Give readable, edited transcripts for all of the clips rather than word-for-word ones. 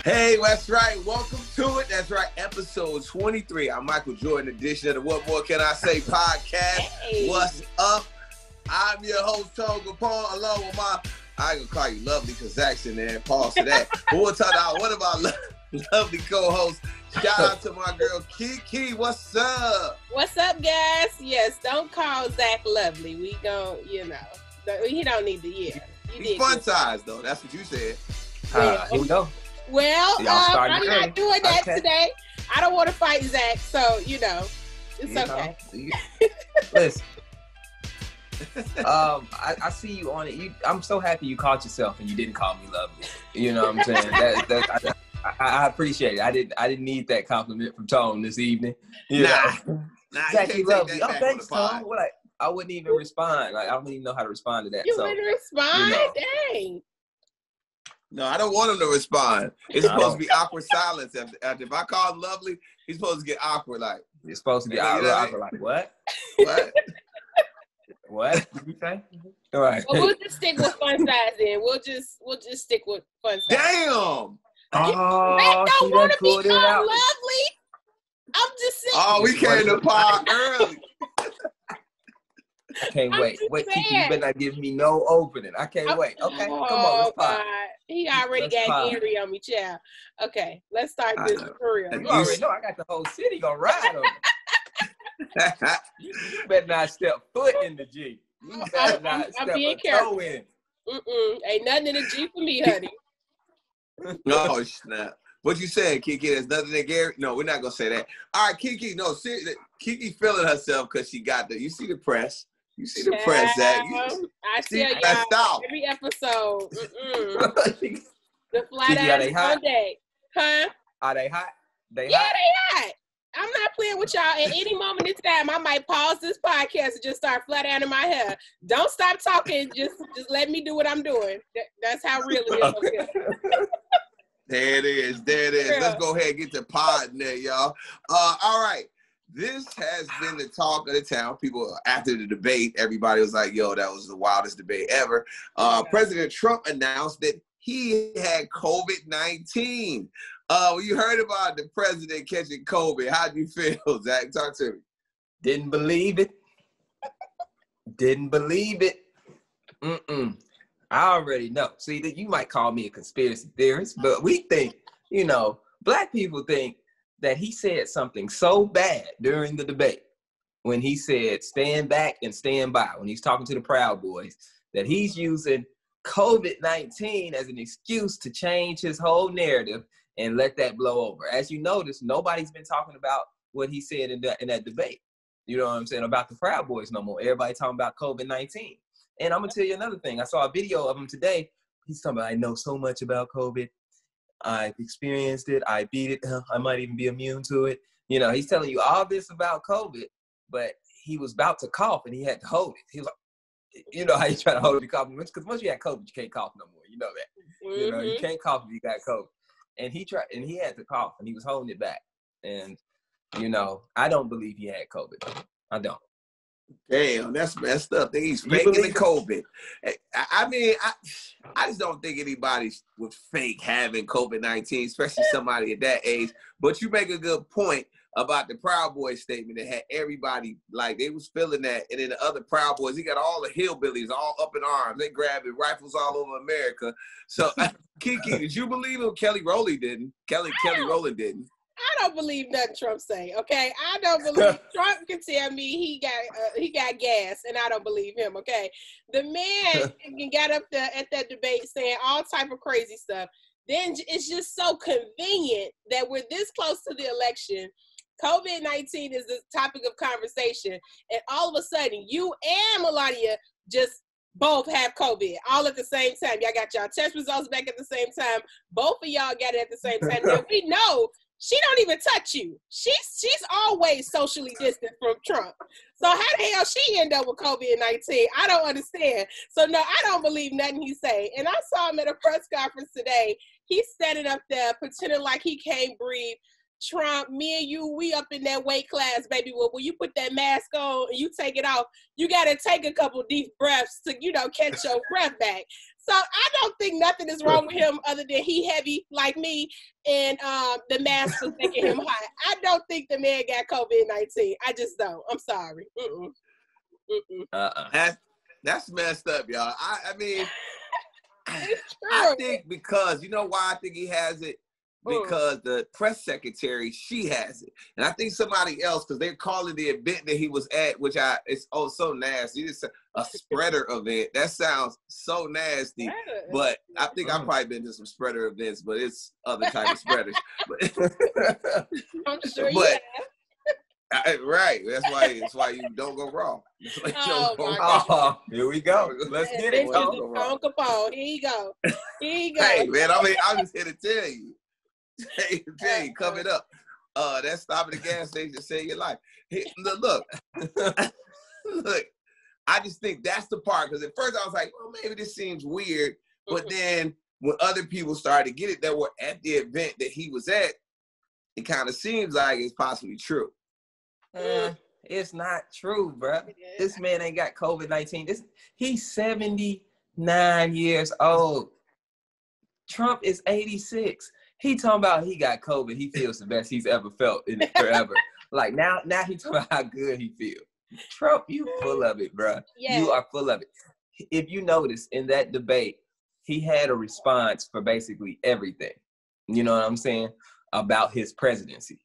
Hey, that's right. Welcome to it. That's right. Episode 23. I'm Michael Jordan, edition of the What More Can I Say podcast. Hey. What's up? I'm your host, Kapone, along with my, I ain't gonna call you lovely because Zach's in there. Pause to that. But we'll talk about one of our lovely co-hosts. Shout out to my girl, Keke. What's up? What's up, guys? Yes, don't call Zach lovely. We gon', he don't need to, He's fun size, though. That's what you said. Here we go. Well, I'm not doing that today. I don't want to fight Zach, so, it's okay. Listen, I see you on it. I'm so happy you caught yourself and you didn't call me lovely. You know what I'm saying? I appreciate it. I didn't need that compliment from Tone this evening. Nah, Zach, you lovely. Oh, thanks, Tone. I wouldn't even respond. Like, I don't even know how to respond to that. You wouldn't respond? Dang. No, I don't want him to respond. It's supposed to be awkward silence. If I call him lovely, he's supposed to get awkward. Like, it's supposed to get awkward. Like, what? What? What did you say? All right. Well, we'll just stick with fun size then. We'll just stick with fun size. Damn. Zach don't want to be called lovely. I'm just saying. Oh, we came to pod early. I can't wait. Wait, Keke, you better not give me no opening. I can't wait. Okay, come on, let's pod. He already got angry on me, child. Okay, let's start this for real. You already know I got the whole city gonna ride on me. You better not step foot in the G. You better not step a toe in. Ain't nothing in the G for me, honey. No, snap. What you saying, Keke? There's nothing in Gary? No, we're not gonna say that. All right, Keke. No, seriously, Keke feeling herself because she got you see the press. You see the press, Zach. I tell y'all every episode. The flat ass Monday. Huh? Are they hot? They hot. I'm not playing with y'all. At any moment in time, I might pause this podcast and just start flat out in my hair. Don't stop talking. Just let me do what I'm doing. That's how real it is. Okay. There it is. Yeah. Let's go ahead and get the pod in there, y'all. All right. This has been the talk of the town. People, after the debate, everybody was like, yo, that was the wildest debate ever. President Trump announced that he had COVID-19. You heard about the president catching COVID. How do you feel, Zach? Talk to me. Didn't believe it. I already know. See, that you might call me a conspiracy theorist, but we think, black people think that he said something so bad during the debate when he said stand back and stand by, when he's talking to the Proud Boys, that he's using COVID-19 as an excuse to change his whole narrative and let that blow over. As you notice, nobody's been talking about what he said in that debate. You know what I'm saying? About the Proud Boys no more. Everybody talking about COVID-19. And I'm going to tell you another thing. I saw a video of him today. He's talking about, I know so much about COVID. I've experienced it. I beat it. I might even be immune to it. He's telling you all this about COVID, but he was about to cough and he had to hold it. He was like, you know how you try to hold the cough? Because once you had COVID, you can't cough no more. You know that. Mm-hmm. You can't cough if you got COVID. And he tried, and he had to cough and he was holding it back. And, I don't believe he had COVID. I don't. Damn, that's messed up. He's faking the COVID. I just don't think anybody would fake having COVID-19, especially somebody at that age. But you make a good point about the Proud Boys statement that had everybody, like, they was feeling that. And then the other Proud Boys, he got all the hillbillies all up in arms. They grabbing rifles all over America. So, Keke, did you believe him? Kelly Rowland didn't. Kelly Rowland didn't. I don't believe nothing Trump say, okay? I don't believe Trump can tell me he got gas, and I don't believe him, okay? The man got up there at that debate saying all type of crazy stuff. Then it's just so convenient that we're this close to the election. COVID-19 is the topic of conversation, and all of a sudden, you and Melania just both have COVID all at the same time. Y'all got y'all test results back at the same time. Both of y'all got it at the same time. Now, we know she don't even touch you. She's always socially distant from Trump. So how the hell she end up with COVID-19? I don't understand. So no, I don't believe nothing he say. And I saw him at a press conference today. He's standing up there pretending like he can't breathe. Trump, me and you, we up in that weight class, baby. Well, when you put that mask on and you take it off, you got to take a couple deep breaths to, catch your breath back. So I don't think nothing is wrong with him other than he heavy like me and the mask was making him hot. I don't think the man got COVID-19. I just don't. I'm sorry. That's messed up, y'all. I mean, I think because, you know why I think he has it? Because the press secretary, she has it. And I think somebody else, because they're calling the event that he was at, which it's so nasty. It's a spreader event. That sounds so nasty. But I think I've probably been to some spreader events, but it's other type of spreaders. I'm sure you have. Right. That's why you don't go wrong. Here we go. Let's get it. Kapone. Here you go. Hey, man, I'm just here to tell you. Coming up. That's stopping the gas station to save your life. Look, I just think that's the part, because at first I was like, well, maybe this seems weird, but then when other people started to get it that were at the event that he was at, it kind of seems like it's possibly true. It's not true, bro. This man ain't got COVID-19. He's 79 years old. Trump is 86. He talking about he got COVID. He feels the best he's ever felt in it forever. Like now he talking about how good he feels. Trump, you full of it, bro. Yeah. You are full of it. If you notice in that debate, he had a response for basically everything. You know what I'm saying? About his presidency.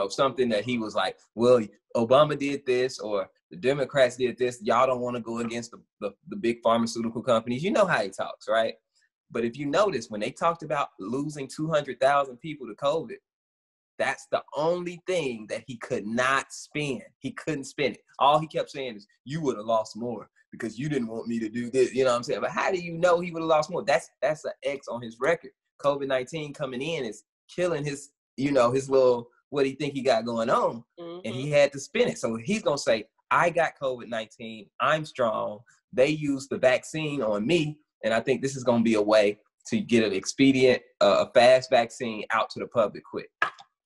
Something that he was like, well, Obama did this, or the Democrats did this. Y'all don't want to go against the big pharmaceutical companies. You know how he talks, right? But if you notice, when they talked about losing 200,000 people to COVID, that's the only thing that he could not spin. He couldn't spin it. All he kept saying is, you would have lost more because you didn't want me to do this. You know what I'm saying? But how do you know he would have lost more? That's an X on his record. COVID-19 coming in is killing his, his little, what he think he got going on. And he had to spin it. So he's going to say, I got COVID-19. I'm strong. They used the vaccine on me. And I think this is going to be a way to get an expedient, a fast vaccine out to the public quick.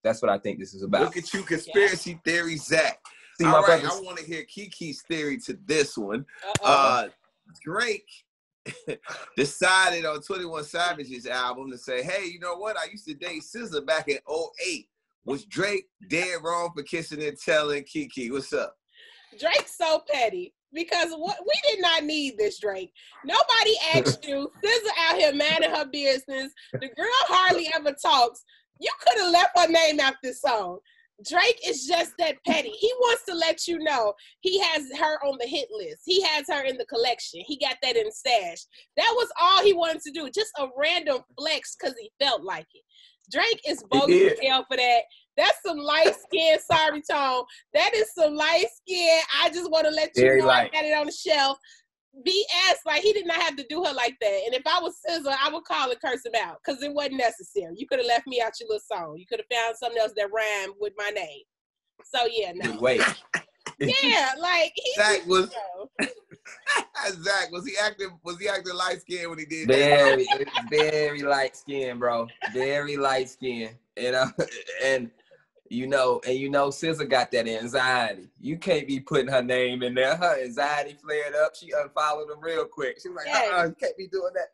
That's what I think this is about. Look at you, conspiracy theory, Zach. All right, I want to hear Keke's theory to this one. Drake decided on 21 Savage's album to say, hey, you know what? I used to date SZA back in 2008. Was Drake dead wrong for kissing and telling Keke? What's up? Drake's so petty. Because we did not need this, Drake. Nobody asked you. SZA out here minding her business. The girl hardly ever talks. You could have left her name out this song. Drake is just that petty. He wants to let you know he has her on the hit list. He has her in the collection. He got that in stash. That was all he wanted to do. Just a random flex because he felt like it. Drake is bogus as hell for that. That's some light skin, sorry, Tone. That is some light skin. I just want to let you know I got it on the shelf. BS, like he did not have to do her like that. And if I was SZA, I would call and curse him out because it wasn't necessary. You could have left me out your little song. You could have found something else that rhymed with my name. So yeah, no. Wait. Yeah, like Zach was he acting light skinned when he did that? Very light skinned, bro. Very light skinned. And SZA got that anxiety. You can't be putting her name in there. Her anxiety flared up. She unfollowed him real quick. She was like, you can't be doing that.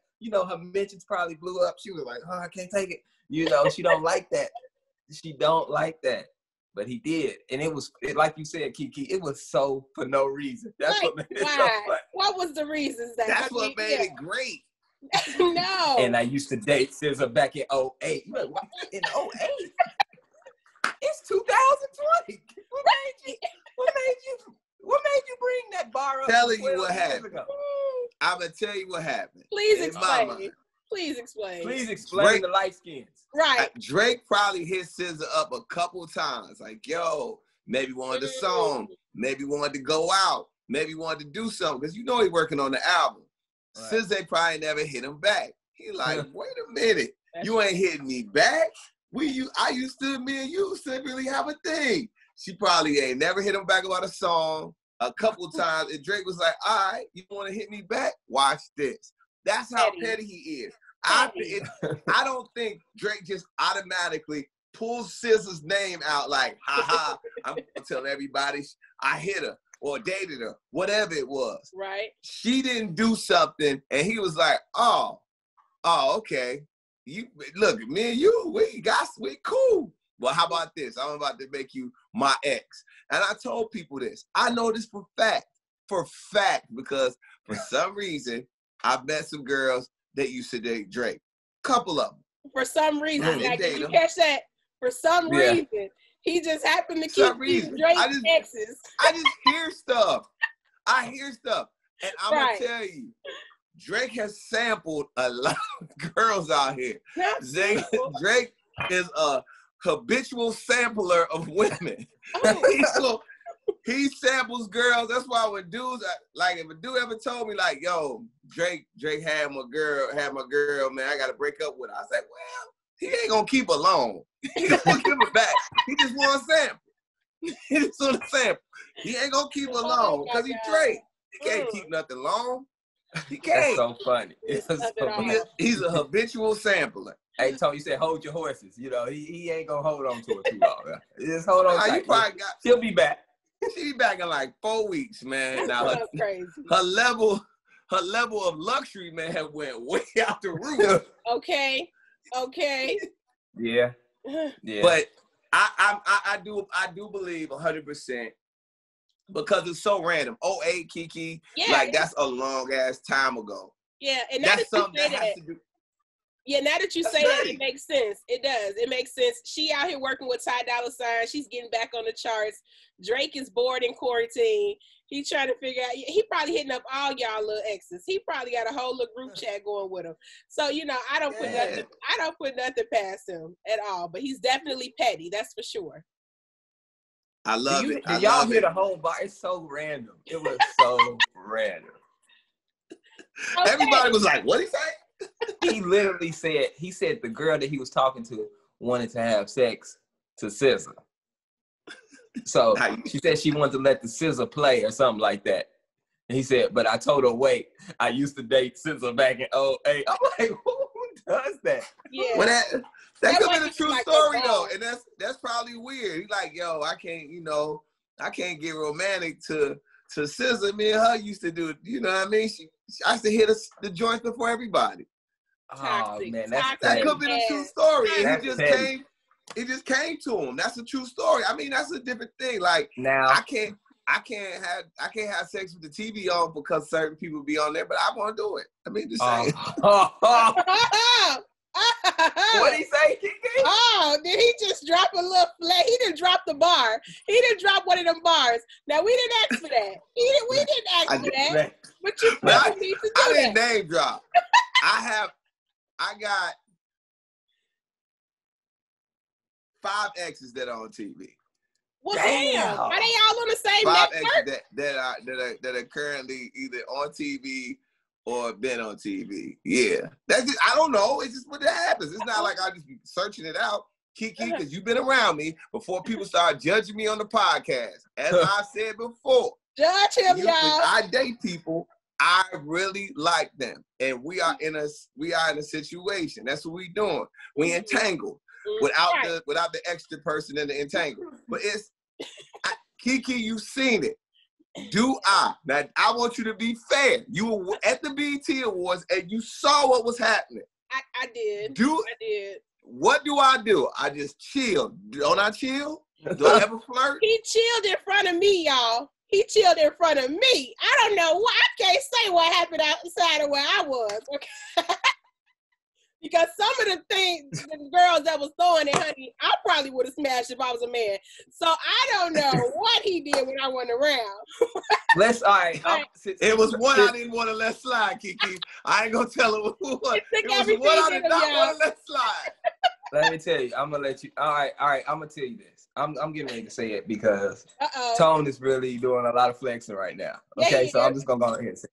Her mentions probably blew up. She was like, I can't take it. She don't like that. She don't like that. But he did. And it was, like you said, Keke, it was so for no reason. That's what made it so funny. What was the reasons? That's what made it great. No. And I used to date SZA back in 2008. You're like, what? In 2008? It's 2020. What made you bring that bar up? Telling you what happened. I'm gonna tell you what happened. Please explain. Please explain the light skins. Right. Drake probably hit SZA up a couple times. Like, yo, maybe wanted a song, maybe wanted to go out, maybe wanted to do something. Because he's working on the album. Right. SZA probably never hit him back. He like, wait a minute. You ain't hitting me back? Me and you simply have a thing. She probably ain't never hit him back about a song a couple times. And Drake was like, all right, you want to hit me back? Watch this. That's how petty he is. I don't think Drake just automatically pulls SZA's name out like, haha, I'm gonna tell everybody I hit her or dated her, whatever it was. Right. She didn't do something, and he was like, oh, okay. You look, me and you, we cool. Well, how about this? I'm about to make you my ex. And I told people this. I know this for fact, because for some reason, I've met some girls that used to date Drake. Couple of them. For some reason. Like, did you catch that? For some reason. He just happened to keep these Drake exes. I just hear stuff. And I'm going to tell you, Drake has sampled a lot of girls out here. Drake is a habitual sampler of women. Oh. He samples girls. That's why when dudes, like, if a dude ever told me, like, yo, Drake had my girl, man, I got to break up with her. I was like, well, he ain't going to keep her long. He just want to give her back. He just want to sample. He just want to sample. He ain't going to keep her long because he's Drake. He can't keep nothing long. He can't. That's so funny. He's a habitual sampler. Hey, Tony, you said hold your horses. You know, he ain't going to hold on to it too long. Just hold on tight. She'll be back. She'll be back in like 4 weeks, man. Now That's crazy. Her level of luxury, man, went way out the roof. Okay. Yeah. But I do believe 100% because it's so random. 08 Keke, like that's a long ass time ago. Yeah, and that's something that has to do. Yeah, now that you say that, it makes sense. It does. It makes sense. She out here working with Ty Dolla $ign. She's getting back on the charts. Drake is bored in quarantine. He's trying to figure out. He probably hitting up all y'all little exes. He probably got a whole little group chat going with him. So I don't put nothing past him at all. But he's definitely petty. That's for sure. I love it. Did y'all hear the whole bar? It's so random. It was so random. Okay. Everybody was like, "What he say?" He literally said, the girl that he was talking to wanted to have sex to SZA. So she said she wanted to let the SZA play or something like that. And he said, but I told her, wait, I used to date SZA back in 08. I'm like, who does that? Yeah. Well, that could be the true story though. And that's probably weird. He's like, yo, I can't get romantic to SZA. Me and her used to do it. You know what I mean? I used to hit the joints before everybody. Oh man, that could be the true story. And he just came to him. That's a true story. I mean, that's a different thing. Like now, I can't have sex with the TV on because certain people be on there, but I want to do it. I mean, just saying. What did he say, Keke? Oh, did he just drop a little flag? He didn't drop the bar. He didn't drop one of them bars. Now, we didn't ask for that. We didn't ask for that. But you probably need to do that. I didn't name drop. I got 5 exes that are on TV. Well, damn. Are they all on the same 5 network? exes that are currently either on TV or been on TV. Yeah. That's just, I don't know. It's just what happens. It's not like I just be searching it out. Keke, because you've been around me before people start judging me on the podcast. As I said before. Judge him, y'all. I date people. I really like them. And we are in a situation. That's what we doing. We entangled without the extra person in the entangle. But Keke, you've seen it. Do I? Now, I want you to be fair. You were at the BET Awards and you saw what was happening. I did. I did. What do? I just chill. Don't I chill? Do I ever flirt? He chilled in front of me, y'all. He chilled in front of me. I don't know why. I can't say what happened outside of where I was. Okay? Because some of the things, the girls that was throwing it, honey, I probably would have smashed if I was a man. So I don't know what he did when I wasn't around. All right. It was one I didn't want to let slide, Keke. I ain't going to tell her who was. It was one I did not want to let slide. Let me tell you. I'm going to let you. All right. I'm going to tell you this. I'm getting ready to say it because Tone is really doing a lot of flexing right now. Okay, so I'm just going to go ahead and say it.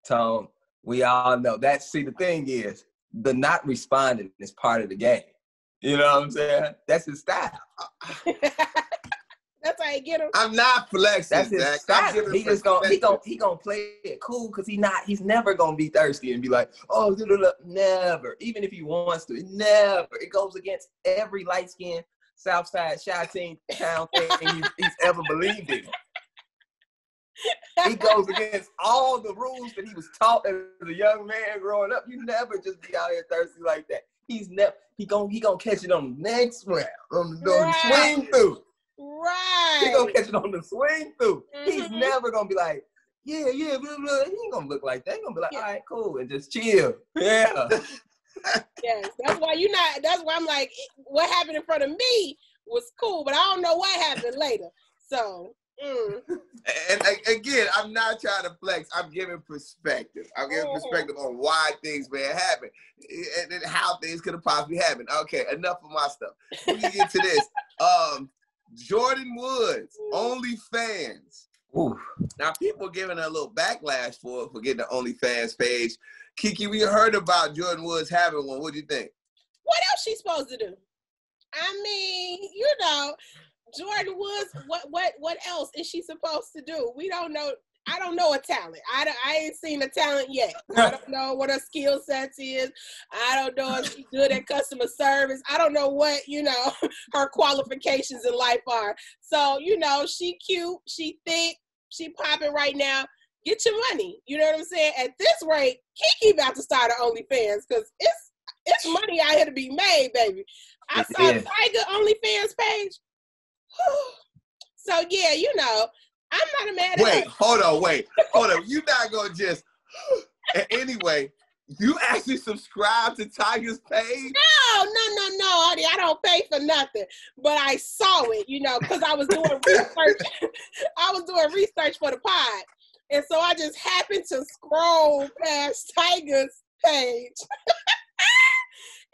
Tone, we all know that. See, the thing is, the not responding is part of the game. You know what I'm saying? That's his style. That's how you get him. I'm not flexing. That's his Zach. style. He just gonna play it cool because he's never gonna be thirsty and be like, oh, never. Even if he wants to, never. It goes against every light skinned Southside Chi-Team town thing he's ever believed in. He goes against all the rules that he was taught as a young man growing up. You never just be out here thirsty like that. He gonna catch it on the next round, on the swing through. Right. He gonna catch it on the swing through. Mm-hmm. He's never gonna be like, yeah, blah, blah. He ain't gonna look like that. He's gonna be like, all right, cool, and just chill. Yeah. Yes, that's why I'm like, what happened in front of me was cool, but I don't know what happened later. So. And again, I'm not trying to flex. I'm giving perspective. I'm giving perspective on why things may have happened and how things could have possibly happened. Okay, enough of my stuff. We can get to this. Jordan Woods, Onlyfans. Ooh. Now, people are giving a little backlash for getting the Onlyfans page. Keke, we heard about Jordan Woods having one. What do you think? What else she supposed to do? I mean, Jordan Woods, what else is she supposed to do? We don't know. I don't know a talent. I ain't seen a talent yet. I don't know what her skill sets is. I don't know if she's good at customer service. I don't know what, her qualifications in life are. So, she cute, she thick, she popping right now. Get your money. You know what I'm saying? At this rate, Keke about to start an OnlyFans because it's money out here to be made, baby. I saw Tiger OnlyFans page. So, yeah, I'm not a man. Wait, hold on. You're not going to just... Anyway, you actually subscribe to Tiger's page? No, honey. I don't pay for nothing. But I saw it, because I was doing research. I was doing research for the pod. And so I just happened to scroll past Tiger's page.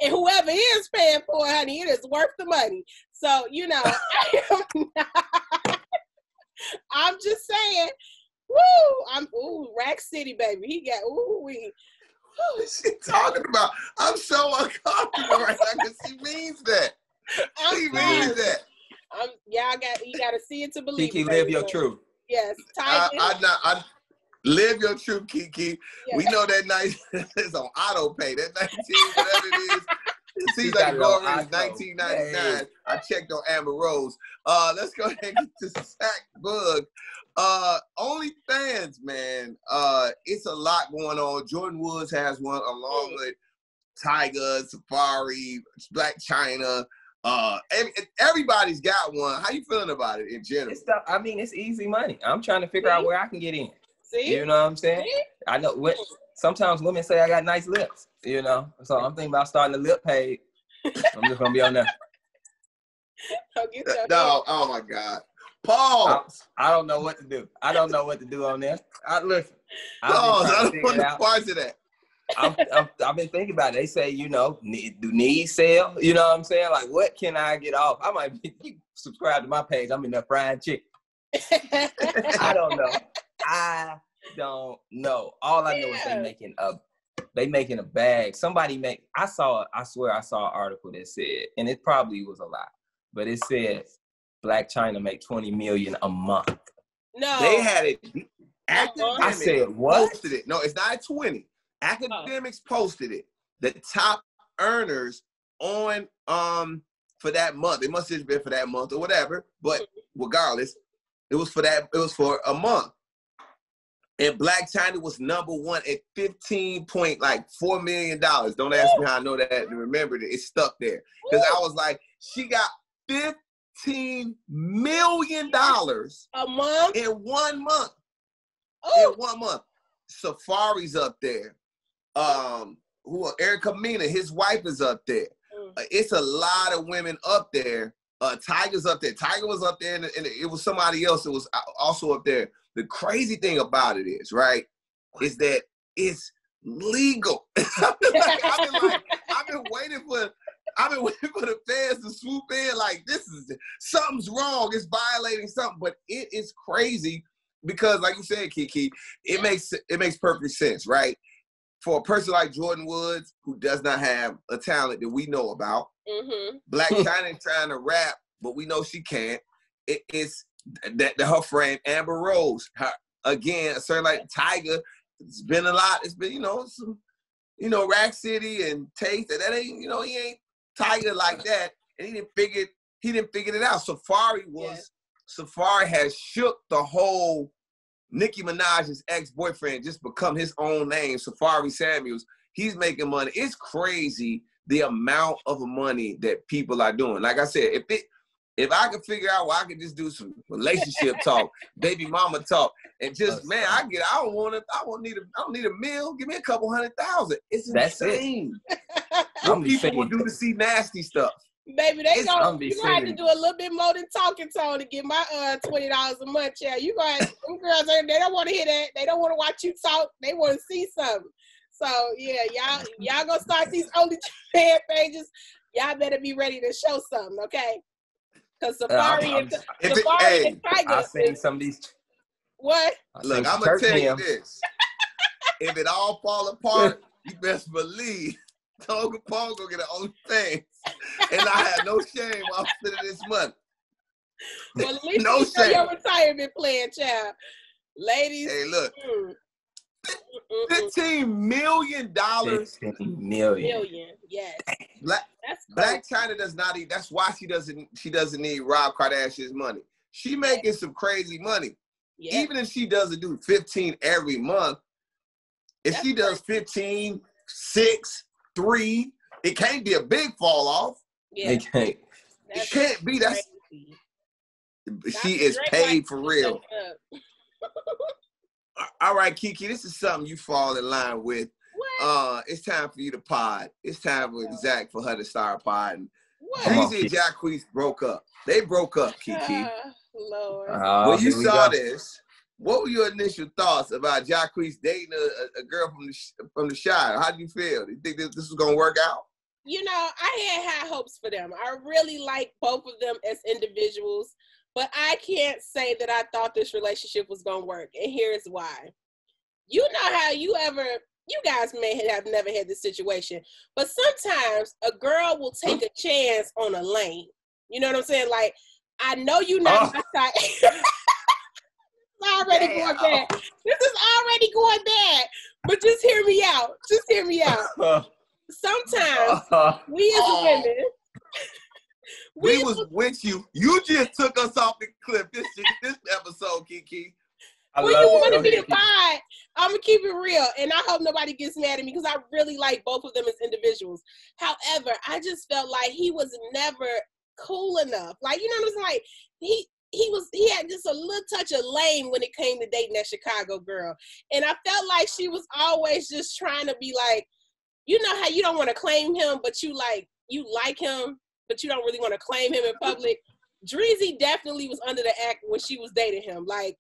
And whoever is paying for it, honey, it is worth the money. So, I'm just saying, Rack City, baby. He got, What's she talking about? I'm so uncomfortable right now because she means that. She means that. You got to see it to believe Keke, live your truth. Yes. Tiger. Live your truth, Keke. Yeah. We know that night is on auto pay. That 19, whatever it is. It seems like it already is $19.99. Hey. I checked on Amber Rose. Let's go ahead and get to Sack Boog. OnlyFans, man. It's a lot going on. Jordan Woods has one along with Tiger, Safari, Black China. Everybody's got one. How you feeling about it in general? It's easy money. I'm trying to figure out where I can get in. See? You know what I'm saying? See? I know sometimes women say I got nice lips, So I'm thinking about starting a lip page. I'm just gonna be on there. No, oh my God. Paul. I don't know what to do. I don't know what to do on there. Listen. I don't want to parts of that. I've been thinking about it. They say, do knees sell? You know what I'm saying? Like, what can I get off? I might be subscribe to my page. I'm in there frying chicken. I don't know. All I know is they making a bag. I swear I saw an article that said, and it probably was a lie, but it said Black China make $20 million a month. No. They had it. Academics I said, what? Posted it. No, it's not 20. Academics posted it. The top earners on for that month. It must have been for that month or whatever, but regardless, it was for a month. And Black China was number one at $15.4 million. Don't ask me how I know that and remembered it. It's stuck there. Because I was like, she got $15 million a month in 1 month. In 1 month. Safari's up there. Eric Kamina, his wife is up there. It's a lot of women up there. Tiger's up there. Tiger was up there, and it was somebody else that was also up there. The crazy thing about it is, right, is that it's legal. I've been waiting for the fans to swoop in like something's wrong. It's violating something, but it is crazy because, like you said, Keke, it makes perfect sense, right? For a person like Jordan Woods, who does not have a talent that we know about, Black China trying to rap, but we know she can't. It's that her friend Amber Rose, again, a certain like Tiger, it's been a lot. It's been, some, Rack City and Taste. That ain't, he ain't Tiger like that. And he didn't figure it out. Safari has shook the whole Nicki Minaj's ex-boyfriend, just become his own name, Safari Samuels. He's making money. It's crazy the amount of money that people are doing. Like I said, if I could figure out where I could just do some relationship talk, baby mama talk, and just I don't need a meal. Give me a couple $100,000. It's insane. What people will do to see nasty stuff. Baby, you're gonna have to do a little bit more than talking, Tone, to get my $20 a month. Yeah, you guys, them girls, they don't want to hear that. They don't want to watch you talk. They want to see something. So yeah, y'all gonna start these OnlyFans pages. Y'all better be ready to show something, okay? Because Safari and Tiger. I've seen some of these. What? Look, I'm gonna tell you this. If it all fall apart, you best believe Toga Paul gonna get an OnlyFans, and I have no shame while spending this money. Well, at least you know your retirement plan, child. Ladies. Hey, look. $15 million. $15 million. Yes. Black China does not eat. That's why she doesn't need Rob Kardashian's money. She making some crazy money. Yeah. Even if she doesn't do 15 every month, if she does 15, 6, 3, it can't be a big fall off. Yeah. It can't. It can't be. She is paid for real. All right, Keke, this is something you fall in line with. What? It's time for you to pod. It's time for Zach for her to start podding. Dreezy and Jacquees broke up. They broke up, Keke. Lord. When you saw this, what were your initial thoughts about Jacquees dating a girl from the Shire? How do you feel? Do you think this was gonna work out? I had high hopes for them. I really like both of them as individuals, but I can't say that I thought this relationship was gonna work. And here's why. You know how you guys may have never had this situation, but sometimes a girl will take a chance on a lane. You know what I'm saying? Like, I know you're not my type. Already going bad. This is already going bad. But just hear me out. Sometimes we as women, we was with you. You just took us off the cliff this episode, Keke. When you want to be divide, I'm gonna keep it real, and I hope nobody gets mad at me because I really like both of them as individuals. However, I just felt like he was never cool enough. Like, you know what I'm saying? Like he had just a little touch of lame when it came to dating that Chicago girl. And I felt like she was always just trying to be like, you know how you don't want to claim him, but you like him, but you don't really want to claim him in public. Dreezy definitely was under the act when she was dating him. Like,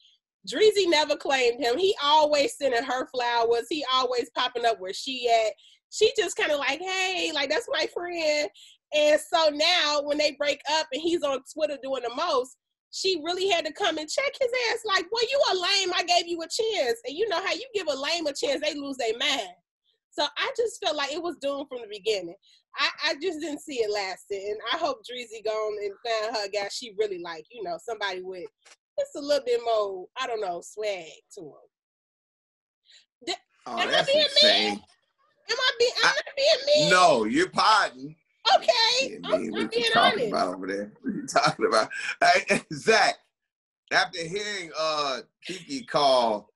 Dreezy never claimed him. He always sending her flowers. He always popping up where she at. She just kind of like, hey, like, that's my friend. And so now when they break up and he's on Twitter doing the most, she really had to come and check his ass. Like, well, you a lame. I gave you a chance. And you know how you give a lame a chance, they lose their mind. So I just felt like it was doomed from the beginning. I just didn't see it lasting. And I hope Dreezy gone and found her a guy she really like, somebody with just a little bit more, I don't know, swag to him. Am I being insane. Mean? I'm not being mean? No, you're podding. Okay. I'm being honest. About over there? What are you talking about? Hey, Zach, after hearing Keke call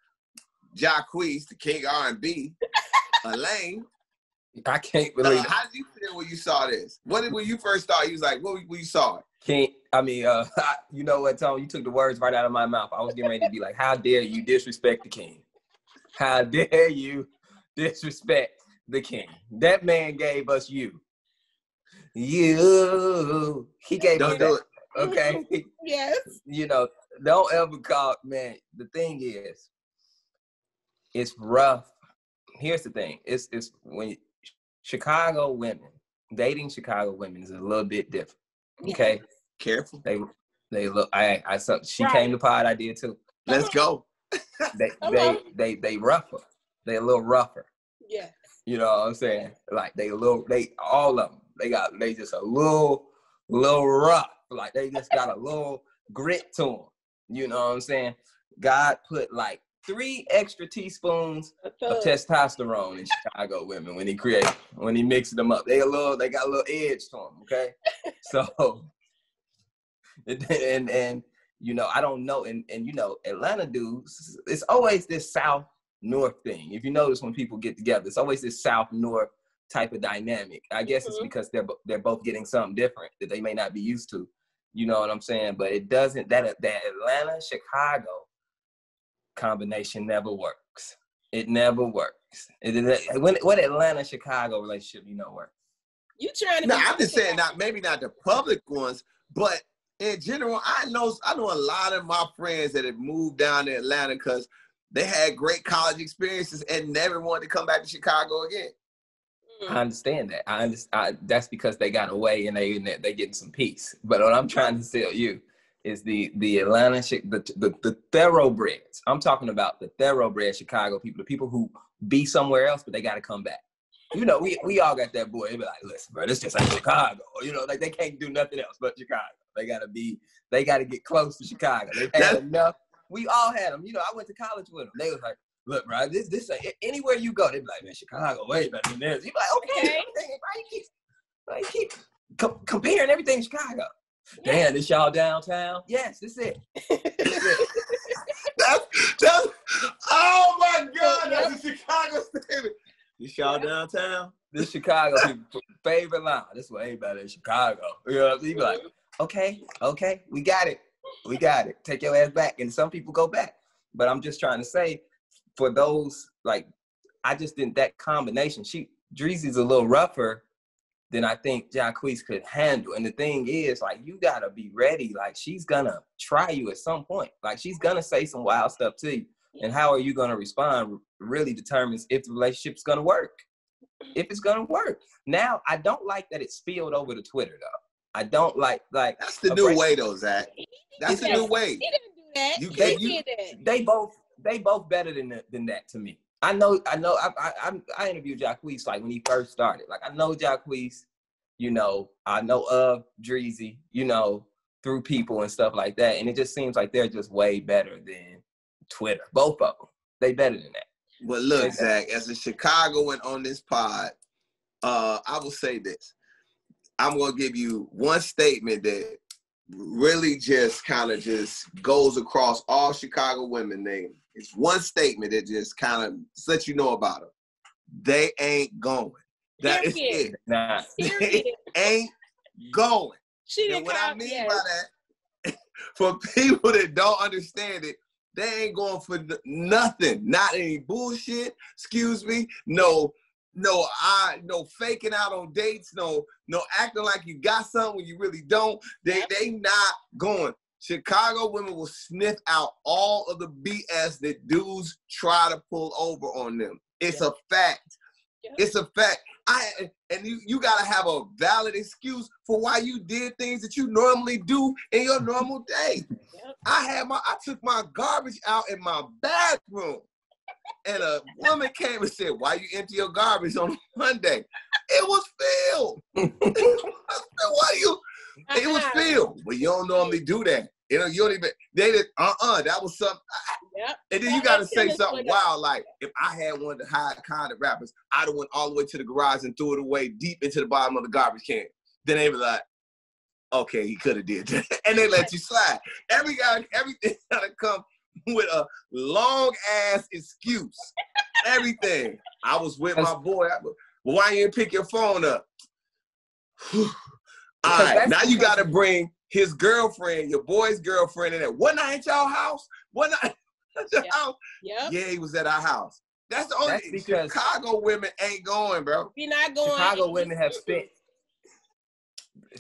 Jacquees, the king R&B, Elaine, I can't believe it. How did you feel when you saw this? When you first saw it, you was like, when you saw it? You know what, Tom? You took the words right out of my mouth. I was getting ready to be like, how dare you disrespect the king? How dare you disrespect the king? That man gave us you. He gave us that. Okay? Yes. Don't ever call, man. The thing is, it's rough. Here's the thing. It's when Chicago women, dating Chicago women is a little bit different. Okay? Careful. They look, she came to pod, I did too. Let's go. They rougher. They a little rougher. Yeah. You know what I'm saying? Like all of them. They just a little rough. Like they just got a little grit to them. You know what I'm saying? God put like 3 extra teaspoons of testosterone in Chicago women when he mixed them up. They got a little edge to them, okay? So, and you know, I don't know, and you know, Atlanta dudes, it's always this South-North thing. If you notice when people get together, it's always this South-North type of dynamic. I guess it's because they're both getting something different that they may not be used to. You know what I'm saying? But it doesn't, that Atlanta-Chicago combination never works. It never works. What Atlanta-Chicago relationship work? You trying to? No, I'm just saying, maybe not the public ones, but in general, I know a lot of my friends that have moved down to Atlanta because they had great college experiences and never wanted to come back to Chicago again. I understand that. That's because they got away and they getting some peace. But what I'm trying to tell you is the Atlanta, the thoroughbreds. I'm talking about the thoroughbred Chicago people, the people who be somewhere else, but they got to come back. You know, we all got that boy. They be like, listen, bro, this just like Chicago. You know, like they can't do nothing else but Chicago. They got to get close to Chicago. They've had enough. We all had them. You know, I went to college with them. They was like, look, bro, this anywhere you go, they be like, man, Chicago way better than this. You be like, okay. Why you keep comparing everything to Chicago? Damn, this y'all downtown? Yes, this it. That's oh my God, that's a Chicago statement. This y'all downtown? This Chicago people favorite line. This is what everybody in Chicago. You know what I mean? You be like, okay, we got it. Take your ass back. And some people go back. But I'm just trying to say, for those, like, I just didn't, that combination, Dreezy's a little rougher than I think Jacquees could handle. And the thing is, like, you gotta be ready. Like, she's gonna try you at some point. Like, she's gonna say some wild stuff to you. And how are you gonna respond really determines if the relationship's gonna work. If it's gonna work. Now, I don't like that it spilled over to Twitter, though. I don't like that's the new way, though, Zach. That's the new way. He didn't do that. They both better than that to me. I know. I interviewed Jacquees like when he first started. Like, I know Jacquees, you know, I know of Dreezy, you know, through people and stuff like that. And it just seems like they're just way better than Twitter. Both of them. They better than that. Well, look, Zach, as a Chicagoan on this pod, I will say this. I'm going to give you one statement that really just kind of just goes across all Chicago women. It's one statement that just kind of lets you know about them. They ain't going. That is it. Nah. They ain't going. And what I mean by that, for people that don't understand it, they ain't going for nothing. Not any bullshit. Excuse me. No faking out on dates. No acting like you got something when you really don't. They not going. Chicago women will sniff out all of the BS that dudes try to pull over on them. It's a fact. It's a fact. You gotta have a valid excuse for why you did things that you normally do in your normal day. I took my garbage out in my bathroom, and a woman came and said, "Why you empty your garbage on Monday?" It was filled. It was filled. But you don't normally do that. You know, you don't even. They did. That was something. And then you got to say something wild, like, if I had one of the high condom rappers, I'd have went all the way to the garage and threw it away deep into the bottom of the garbage can. Then they be like, okay, he could have did that. And they let you slide. Everything gotta come with a long ass excuse. Everything. I was with my boy. Well, why you didn't pick your phone up? All right, now you gotta bring his girlfriend, your boy's girlfriend in there. Wasn't I at y'all house? Wasn't I at your house? Yep. Yeah, he was at our house. That's the only thing. Chicago women ain't going, bro. You're not going. Chicago women have spent.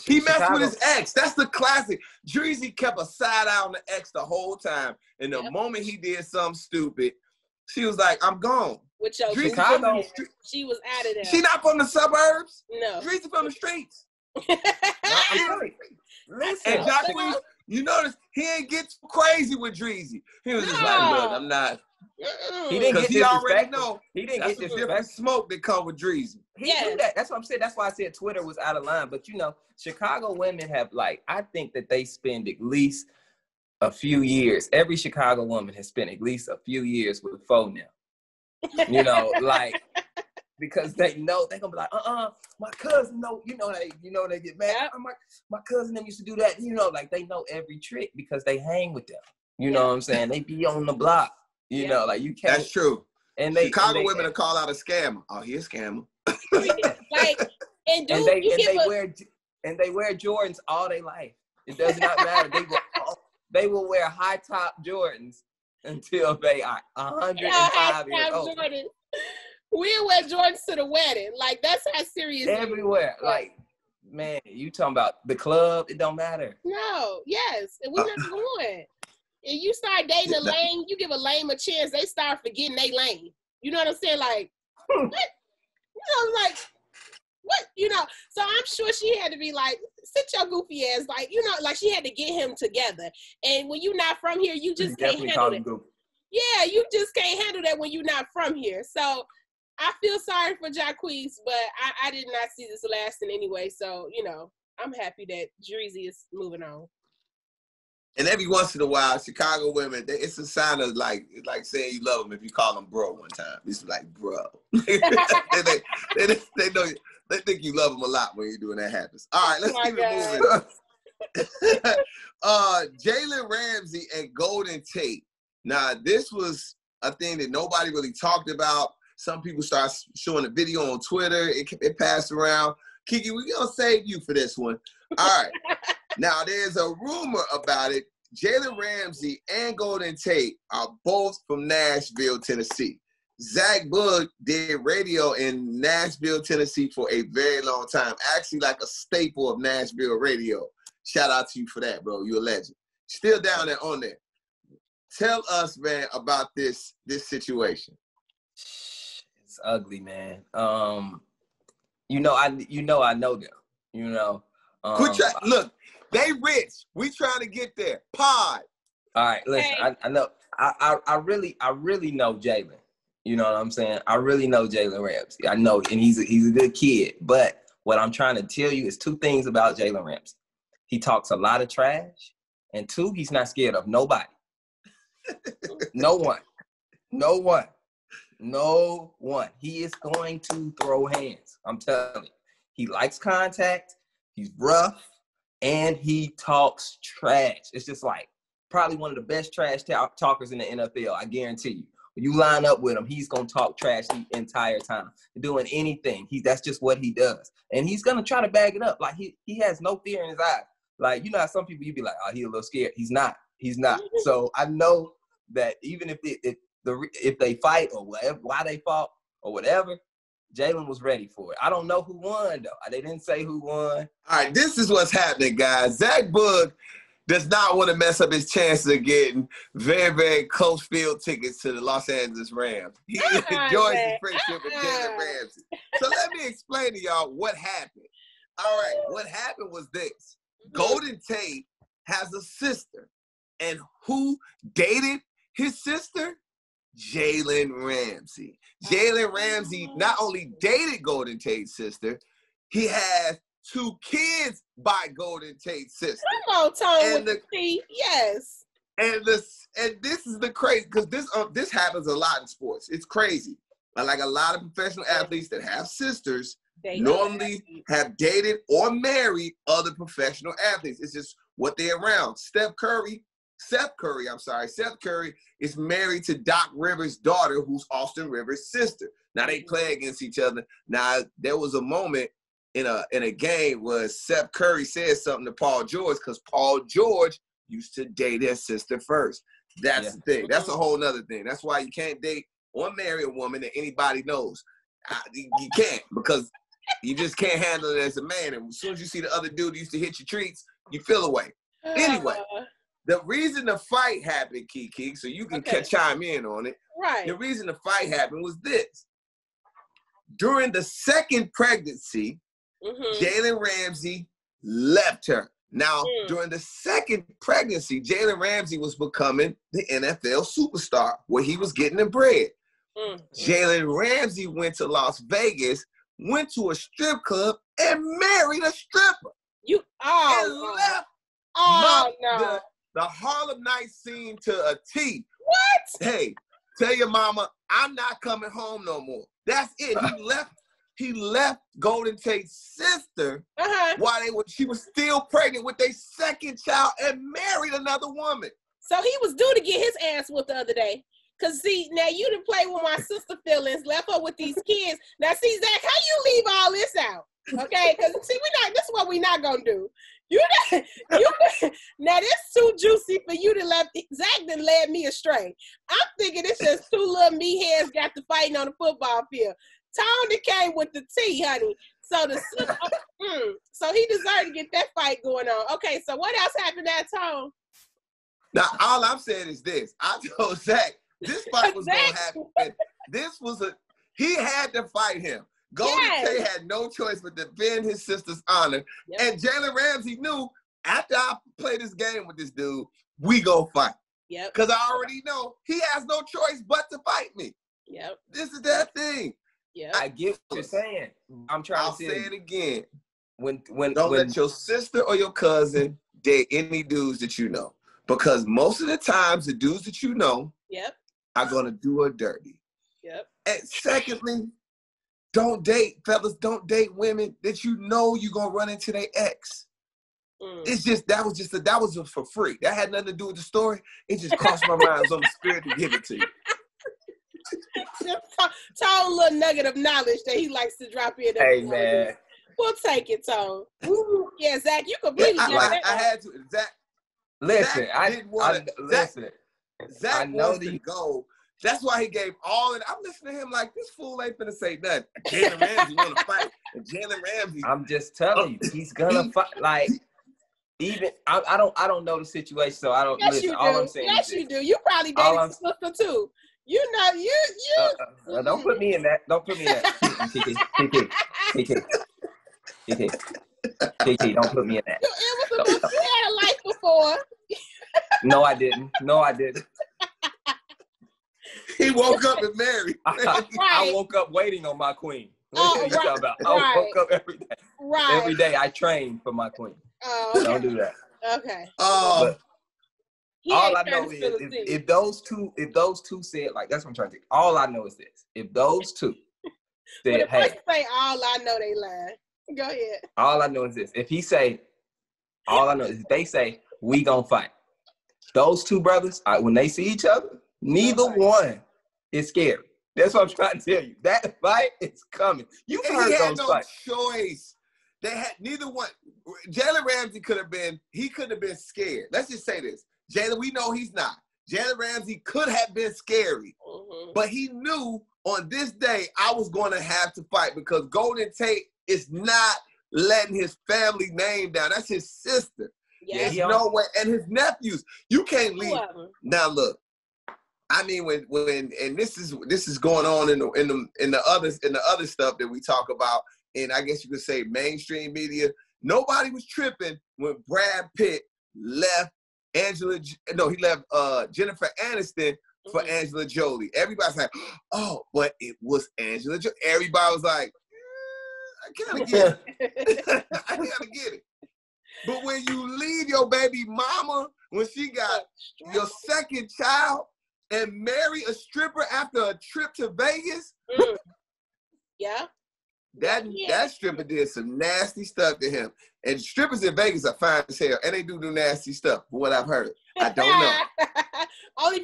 He messed with his ex. That's the classic. Dreezy kept a side eye on the ex the whole time. And the moment he did something stupid, she was like, I'm gone. With your Chicago, she was out of there. She not from the suburbs. No. Dreezy from the streets. I'm sorry. Listen, and Jacquees, you notice he ain't get too crazy with Dreezy. He was just like, look, I'm not. He didn't get disrespectful. He didn't get different smoke that come with Dreezy. He knew that. That's what I'm saying. That's why I said Twitter was out of line. But you know, Chicago women have, like, I think that they spend at least a few years. Every Chicago woman has spent at least a few years with Fo now. You know, like, because they know they're gonna be like, my cousin know, they get mad. Yep. My cousin them used to do that, like they know every trick because they hang with them. You know what I'm saying? They be on the block. You know, like you can't. That's true. And Chicago women will call out a scammer. Oh, he's a scammer. Like, and they wear Jordans all their life. It does not matter. They will wear high top Jordans until they are 105 years old. We'll wear Jordans to the wedding. Like, that's how serious. Everywhere. Like, man, you talking about the club? It don't matter. No. Yes. And we're not going. And you start dating a lame, you give a lame a chance, they start forgetting they lame. You know what I'm saying? Like, what? Like, what? So I'm sure she had to be like, sit your goofy ass. Like, like she had to get him together. And when you're not from here, you just can't handle it. Yeah, you just can't handle that when you're not from here. So I feel sorry for Jacquees, but I did not see this lasting anyway. So, I'm happy that Dreezy is moving on. And every once in a while, Chicago women, it's a sign of like saying you love them if you call them bro one time. It's like, bro. they know, they think you love them a lot when you're doing that happens. All right, let's keep it moving. Jalen Ramsey and Golden Tate. Now, this was a thing that nobody really talked about. Some people start showing a video on Twitter. It passed around. Keke, we're going to save you for this one. All right. Now, there's a rumor about it. Jalen Ramsey and Golden Tate are both from Nashville, Tennessee. Zach Boog did radio in Nashville, Tennessee for a very long time. Actually, like a staple of Nashville radio. Shout out to you for that, bro. You're a legend. Still down there on there. Tell us, man, about this situation. It's ugly, man. I know them. Look, they rich. We trying to get there. Pod. All right, listen. Hey. I know. I really know Jalen. You know what I'm saying? I really know Jalen Ramsey. I know, and he's a good kid. But what I'm trying to tell you is two things about Jalen Ramsey. He talks a lot of trash, and two, he's not scared of nobody. No one. He is going to throw hands. I'm telling you. He likes contact. He's rough, and he talks trash. It's just like probably one of the best trash talkers in the NFL. I guarantee you. When you line up with him, he's gonna talk trash the entire time, doing anything. That's just what he does, and he's gonna try to bag it up. Like he has no fear in his eyes. Like how some people you'd be like, oh, he's a little scared. He's not. So I know that even if they fight or whatever, why they fought or whatever, Jalen was ready for it. I don't know who won, though. They didn't say who won. All right, this is what's happening, guys. Zach Boog does not want to mess up his chances of getting very, very close field tickets to the Los Angeles Rams. He enjoys the friendship with Jalen Ramsey. So let me explain to y'all what happened. All right, what happened was this. Golden Tate has a sister. And who dated his sister? Jalen Ramsey. Jalen Ramsey not only dated Golden Tate's sister, he has 2 kids by Golden Tate's sister. Come on, Tone. Yes. And this is the crazy, because this happens a lot in sports. It's crazy. Like a lot of professional athletes that have sisters normally have dated or married other professional athletes. It's just what they're around. Seth Curry is married to Doc Rivers' daughter, who's Austin Rivers' sister. Now they play against each other. Now there was a moment in a game where Seth Curry said something to Paul George because Paul George used to date his sister first. That's the thing. That's a whole nother thing. That's why you can't date or marry a woman that anybody knows. You can't, because you just can't handle it as a man. And as soon as you see the other dude used to hit your treats, you feel away. Anyway, the reason the fight happened, Keke, so you can chime in on it. Right. The reason the fight happened was this. During the second pregnancy, Jalen Ramsey left her. Now, during the second pregnancy, Jalen Ramsey was becoming the NFL superstar, where he was getting the bread. Jalen Ramsey went to Las Vegas, went to a strip club, and married a stripper. Left the Harlem Nights scene to a T. What? Hey, tell your mama, I'm not coming home no more. That's it. He left Golden Tate's sister while she was still pregnant with their second child and married another woman. So he was due to get his ass whooped the other day. Cause see, now you done play with my sister feelings, left her with these kids. Now see, Zach, how you leave all this out? Okay, cause see, this is what we not gonna do. Now this too juicy for you to let Zach done led me astray. I'm thinking it's just two little meatheads got to fighting on the football field. Tony came with the tea, honey. So so he deserved to get that fight going on. Okay, so what else happened at Tone? Now all I'm saying is this. I told Zach this fight was gonna happen. He had to fight him. Golden Tate had no choice but to defend his sister's honor. Yep. And Jalen Ramsey knew after I play this game with this dude, we go fight. Yep. Because I already know he has no choice but to fight me. Yep. This is that thing. Yeah. I get what you're saying. I'll say it again. Don't let your sister or your cousin date any dudes that you know. Because most of the times the dudes that you know are gonna do her dirty. Yep. And secondly, don't date women that you know you're gonna run into their ex. It's just that was for free. That had nothing to do with the story. It just crossed my mind. It was on the spirit to give it to you. Tone little nugget of knowledge that he likes to drop in. Hey man, we'll take it, Tone. Yeah, Zach, you completely. I had to. Zach. Listen, Zach wants to go. That's why he gave all. And I'm listening to him like this fool ain't finna say nothing. Jalen Ramsey want to fight. And Jalen Ramsey. I'm just telling you, he's gonna fight. Like even I don't know the situation, so I don't. Yes, listen. you do. All I'm saying yes, you do. You probably dated his sister too. You know, you. Don't put me in that. Don't put me in that. Keke, don't put me in that. It was you had a life before. No, I didn't. He woke up and married. I woke up waiting on my queen. Oh, right. About? I woke up every day. Right. Every day I train for my queen. Oh, okay. Don't do that. Okay. All I know is if those two said, like, that's what I'm trying to think. All I know is this. If those two said, hey. Say all I know they lying. Go ahead. All I know is this. If he say, all I know is if they say, we gonna fight. Those two brothers, when they see each other, neither one is scary. That's what I'm trying to tell you. That fight is coming. You've heard those fights. Choice. They had neither one. Jalen Ramsey could have been scared. Let's just say this. Jalen, we know he's not. Jalen Ramsey could have been scary, but he knew on this day I was going to have to fight because Golden Tate is not letting his family name down. That's his sister. Yeah. There's no way. And his nephews. You can't leave. Now look. I mean, when and this is going on in the other stuff that we talk about, and I guess you could say mainstream media. Nobody was tripping when Brad Pitt left Jennifer Aniston for Angela Jolie. Everybody's like, oh, but it was Angela Jolie. Everybody was like, I kind of get it. I kind of get it. But when you leave your baby mama, when she got your second child, and marry a stripper after a trip to Vegas? Yeah. That stripper did some nasty stuff to him. And strippers in Vegas are fine as hell, and they do nasty stuff, from what I've heard. I don't know. Only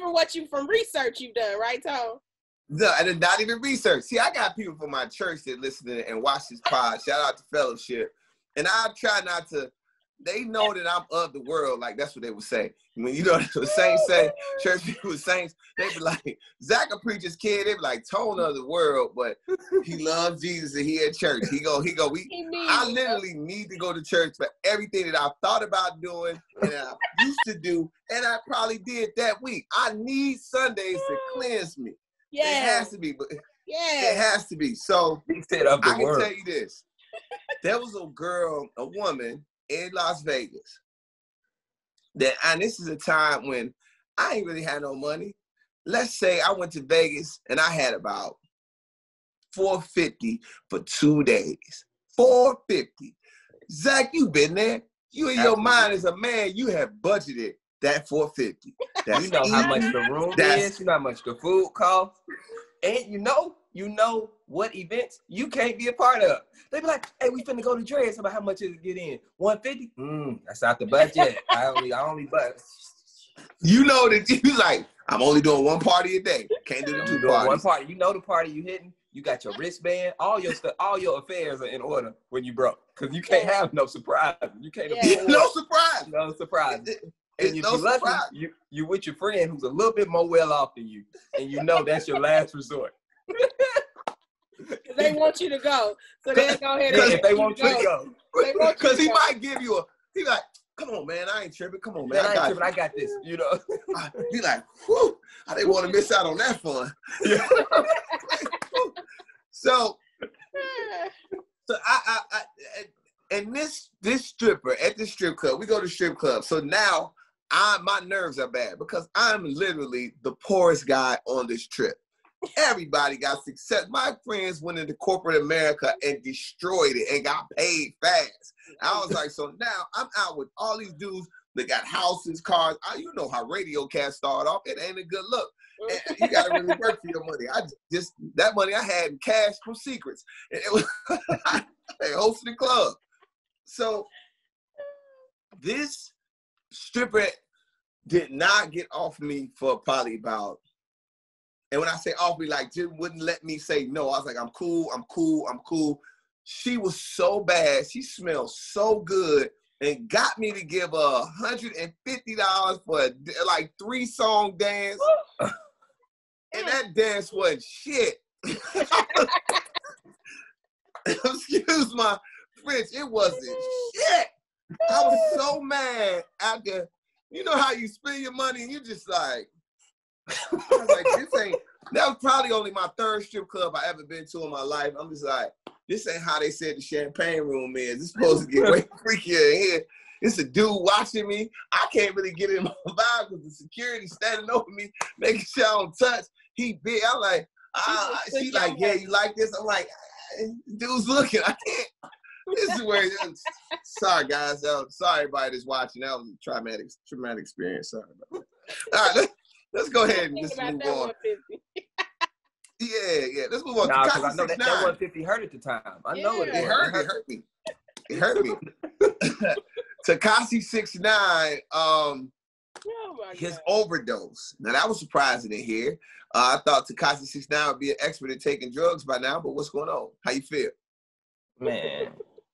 from research you've done, right, Tom? No, and not even research. See, I got people from my church that listen to it and watch this pod. Shout out to Fellowship. And I try not to, they know that I'm of the world. Like, that's what they would say. When you know the saints say, church people saints, they be like, Zach a preacher's kid. They be like, Tone of the world, but he loves Jesus and he at church. I literally need to go to church for everything that I've thought about doing and I used to do, and I probably did that week. I need Sundays to cleanse me. Yeah. It has to be, but it has to be. So I can tell you this. There was a woman in Las Vegas. And this is a time when I ain't really had no money. Let's say I went to Vegas and I had about $450 for 2 days. $450. Zach, you been there. You in your mind as a man, you have budgeted that $450. You know how much the room is. You know how much the food costs. And you know what events you can't be a part of. They be like, hey, we finna go to Dre's. About how much is it get in? $150? That's out the budget. I only budget. You know that you like, I'm only doing one party a day. Can't do the two parties. One party. You know the party you hitting. You got your wristband. All your stuff. All your affairs are in order when you broke. Because you can't have no surprises. You can't afford no surprise. No surprise. And if you're lucky, you with your friend who's a little bit more well off than you, and you know that's your last resort. They want you to go, so they'll go ahead. If they want you to go, because he might give you he like, come on, man, I ain't tripping. Come on, man, I got this. You know, he like, whew, I didn't want to miss out on that fun. So I and this stripper at the strip club, we go to strip club. So now my nerves are bad because I'm literally the poorest guy on this trip. Everybody got success. My friends went into corporate America and destroyed it and got paid fast. I was like, so now I'm out with all these dudes that got houses, cars. You know how radio cats start off. It ain't a good look. And you got to really work for your money. That money I had in cash from Secrets. And it was they hosted the club. So this stripper did not get off me for probably about, and when I say off me, like just wouldn't let me say no. I was like, I'm cool. She was so bad. She smelled so good and got me to give $150 for like 3-song dance. And that dance wasn't shit. Excuse my French, it wasn't shit. I was so mad after, you know how you spend your money and you just like, I was like, that was probably only my 3rd strip club I ever been to in my life. I'm just like, this ain't how they said the champagne room is. It's supposed to get way freakier in here. It's a dude watching me. I can't really get in my vibe because the security standing over me, making sure I don't touch. He big. I'm like, she's like, yeah, you like this? I'm like, dude's looking. I can't. This is where it is. Sorry, guys. Sorry, everybody that's watching. That was a traumatic experience. Sorry about that. All right, let's go ahead and just move on. Yeah. Let's move on. Nah, because I know that 150 hurt at the time. I know it hurt me. It hurt me. Tekashi69, his overdose. Now that was surprising to hear. I thought Tekashi69 would be an expert at taking drugs by now, but what's going on? How you feel? Man.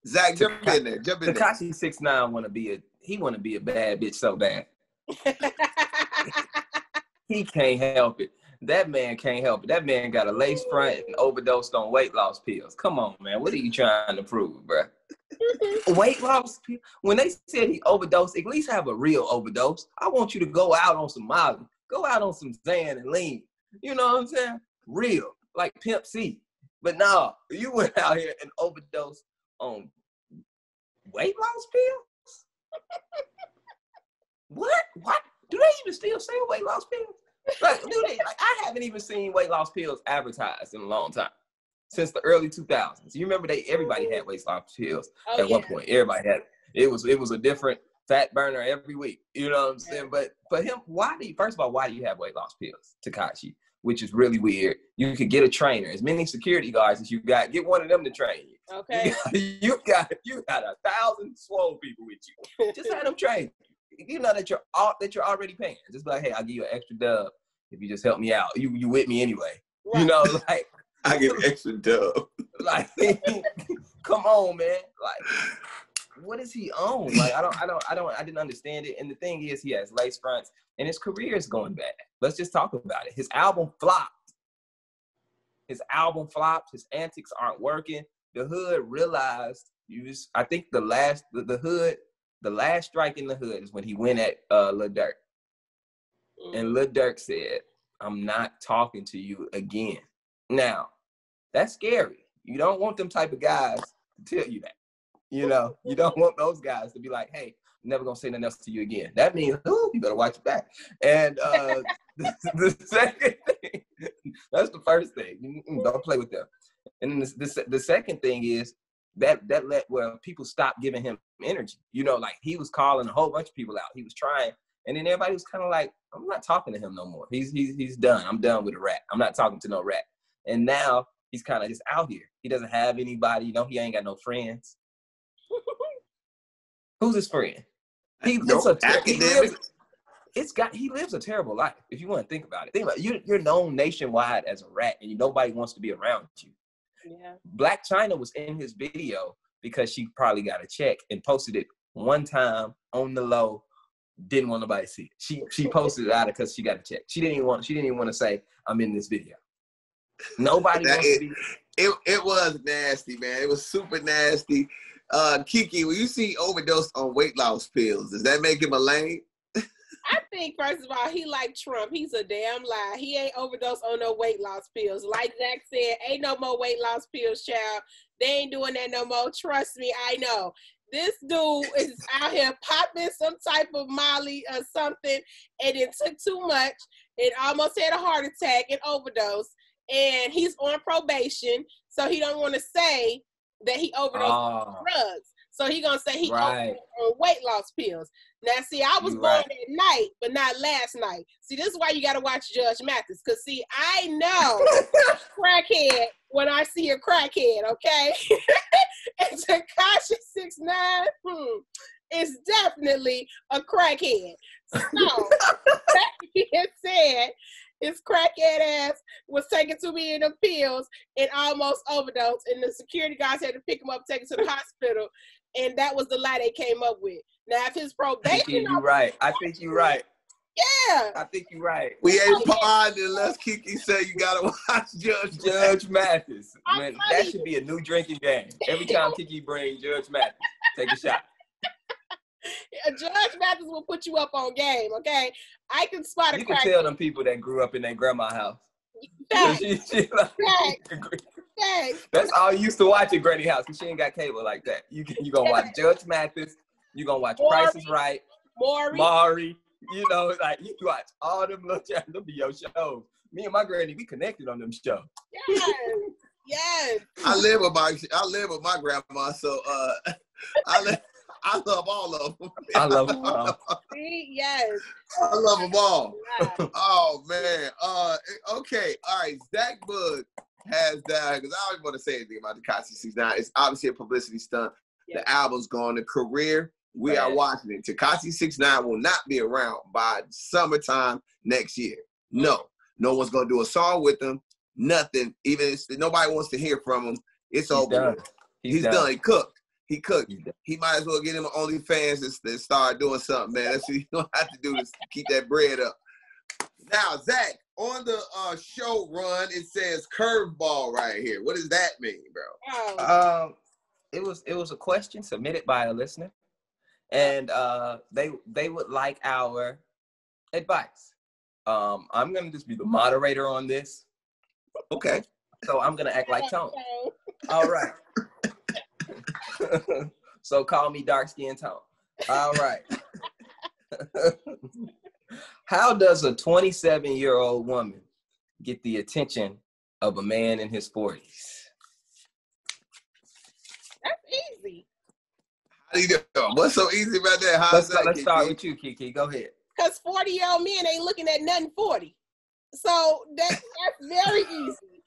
Zach, jump in there. Tekashi69 want to be a bad bitch so bad. He can't help it. That man can't help it. That man got a lace front and overdosed on weight loss pills. Come on, man. What are you trying to prove, bro? Weight loss pills? When they said he overdosed, at least have a real overdose. I want you to go out on some Molly. Go out on some Xan and lean. You know what I'm saying? Real. Like Pimp C. But no, you went out here and overdosed on weight loss pills? What? Do they even still sell weight loss pills? Like, do they? Like, I haven't even seen weight loss pills advertised in a long time. Since the early 2000s. You remember everybody had weight loss pills at one point. Everybody had it. It was a different fat burner every week. You know what I'm saying? But for him, why do you have weight loss pills, Tekashi? Which is really weird. You could get a trainer. As many security guards as you got, get one of them to train you. Okay. You got 1,000 swole people with you. Just have them train you. You know that you're already paying. Just be like, hey, I'll give you an extra dub if you just help me out. You with me anyway. Right. You know, like I get extra dub. Like, come on, man. Like, what is he on? Like, I didn't understand it. And the thing is, he has lace fronts, and his career is going bad. Let's just talk about it. His album flopped. His antics aren't working. The hood realized I think the last strike in the hood is when he went at Lil Durk. And Lil Durk said, I'm not talking to you again. Now, that's scary. You don't want them type of guys to tell you that. You know, you don't want those guys to be like, hey, I'm never going to say nothing else to you again. That means, you better watch your back. And the second thing, that's the first thing. Don't play with them. And the second thing is that let people stop giving him energy. You know, like he was calling a whole bunch of people out. He was trying, And then everybody was kind of like, I'm not talking to him no more. He's done. I'm done with a rat. I'm not talking to no rat. And now he's kind of just out here. He doesn't have anybody. You know, he ain't got no friends. Who's his friend? He lives a terrible life. If you want to think about it, think about it. You're known nationwide as a rat, and nobody wants to be around you. Yeah. Black China was in his video because she probably got a check and posted it one time on the low. Didn't want nobody to see it. She posted it out because she got a check. She didn't even want to say I'm in this video. Nobody wants to be. It was nasty, man. It was super nasty. Keke, when you see Overdose on weight loss pills, does that make him a lame? I think, first of all, he like Trump. He's a damn lie. He ain't overdosed on no weight loss pills. Like Zach said, ain't no more weight loss pills, child. They ain't doing that no more. Trust me, I know. This dude is out here popping some type of Molly or something, and it took too much. It almost had a heart attack and overdose, and he's on probation, so he don't want to say that he overdosed on drugs. So he gonna say he overdosed on weight loss pills. Now, see, I was born at night, but not last night. See, this is why you gotta watch Judge Mathis, because, see, I know crackhead when I see a crackhead, okay? And Tekashi69 is definitely a crackhead. So, that being said, his crackhead ass was taking too many of them pills and almost overdosed, and the security guys had to pick him up, take him to the hospital, and that was the lie they came up with. Now, if his probation... You're right. I think you're right. Yeah. I think you're right. We ain't paused unless Keke say you gotta watch Judge Mathis. Man, that should be a new drinking game. Every time Keke brings Judge Mathis, take a shot. Judge Mathis will put you up on game, okay? I can spot a You crack. can tell them people that grew up in their grandma's house. That's all you used to watch at Granny house, because she ain't got cable like that. You gonna watch Judge Mathis. You gonna watch Price is Right. Maury. You know, like you watch all them little channels. Them be your shows. Me and my granny, we connected on them shows. Yes. Yes. I live with my grandma, so I love all of them. I love them all. See? Yes. I love them all. Oh man. Okay. All right. Zach Boog has that, because I don't even want to say anything about Tekashi69. It's obviously a publicity stunt. Yep. The album's gone. The career, we are watching it. Tekashi69 will not be around by summertime next year. No one's gonna do a song with him. Nothing. Even if nobody wants to hear from him. It's over. He's done. He cooked. He might as well get him on Onlyfans and start doing something, man. That's what you don't have to do to keep that bread up. Now, Zach, on the show run, it says curveball right here. What does that mean, bro? It was a question submitted by a listener, and they would like our advice. I'm gonna just be the moderator on this. Okay. So I'm gonna act like Tone. All right. So call me dark skin Tone. All right. How does a 27-year-old woman get the attention of a man in his 40s? That's easy. How do you do? What's so easy about that? Let's start with you, Keke. Go ahead. Because 40-year-old men ain't looking at nothing 40. So that's very easy.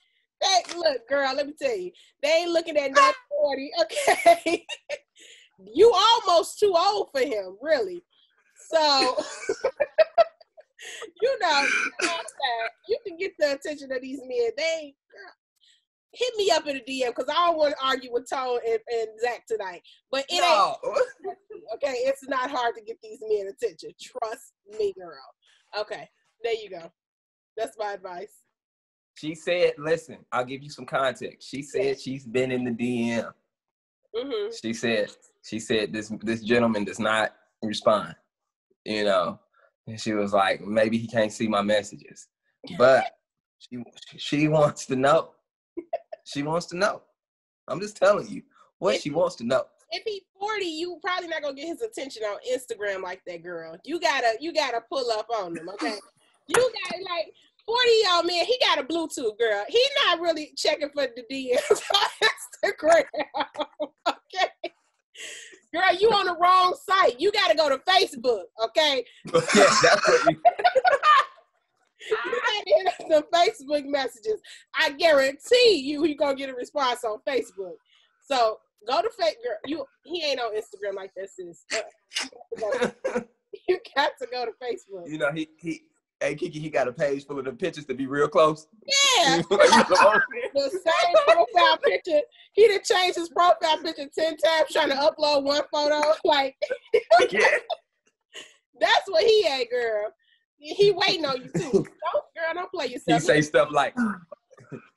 Look, girl, let me tell you. They ain't looking at nothing 40, okay? You almost too old for him, really. So, you know, you can get the attention of these men. Hit me up in the DM, because I don't want to argue with Tone and Zach tonight. But it ain't, okay? It's not hard to get these men attention. Trust me, girl. Okay, there you go. That's my advice. She said, listen, I'll give you some context. She said she's been in the DM. Mm-hmm. She said this gentleman does not respond, you know. And she was like, maybe he can't see my messages. But she wants to know. She wants to know. I'm just telling you what she wants to know. If he's 40, you probably not gonna get his attention on Instagram like that, girl. You gotta pull up on him, okay? You gotta, like, 40-year-old man, he got a Bluetooth, girl. He not really checking for the DMs on Instagram, okay? Girl, Girl, you on the wrong site. You got to go to Facebook, okay? Yeah, that's what you. You got to hit up the Facebook messages. I guarantee you're going to get a response on Facebook. So go to Facebook. He ain't on Instagram like this. You got to go to Facebook. You know, hey, Keke, he got a page full of the pictures to be real close. Yeah. The same profile picture. He done changed his profile picture 10 times trying to upload one photo. Like, Yeah. That's what he at, girl. He waiting on you too. Don't play yourself. He say stuff like,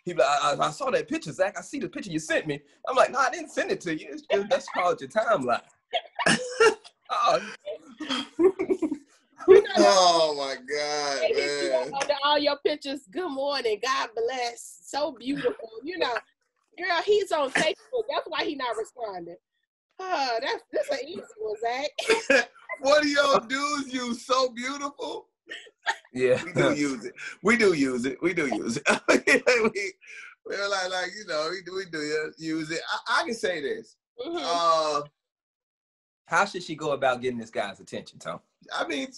he like, I saw that picture, Zach. I see the picture you sent me. I'm like, no, I didn't send it to you. It's just, that's called your timeline. Oh my God, man. Under all your pictures, good morning, God bless, so beautiful. You know, girl, he's on Facebook. That's why he not responding. That's an easy one, Zach. What do your dudes use? So beautiful. Yeah, we do use it. We do use it. We're like you know, we do use it. I can say this. Mm-hmm. How should she go about getting this guy's attention, Tom? I mean,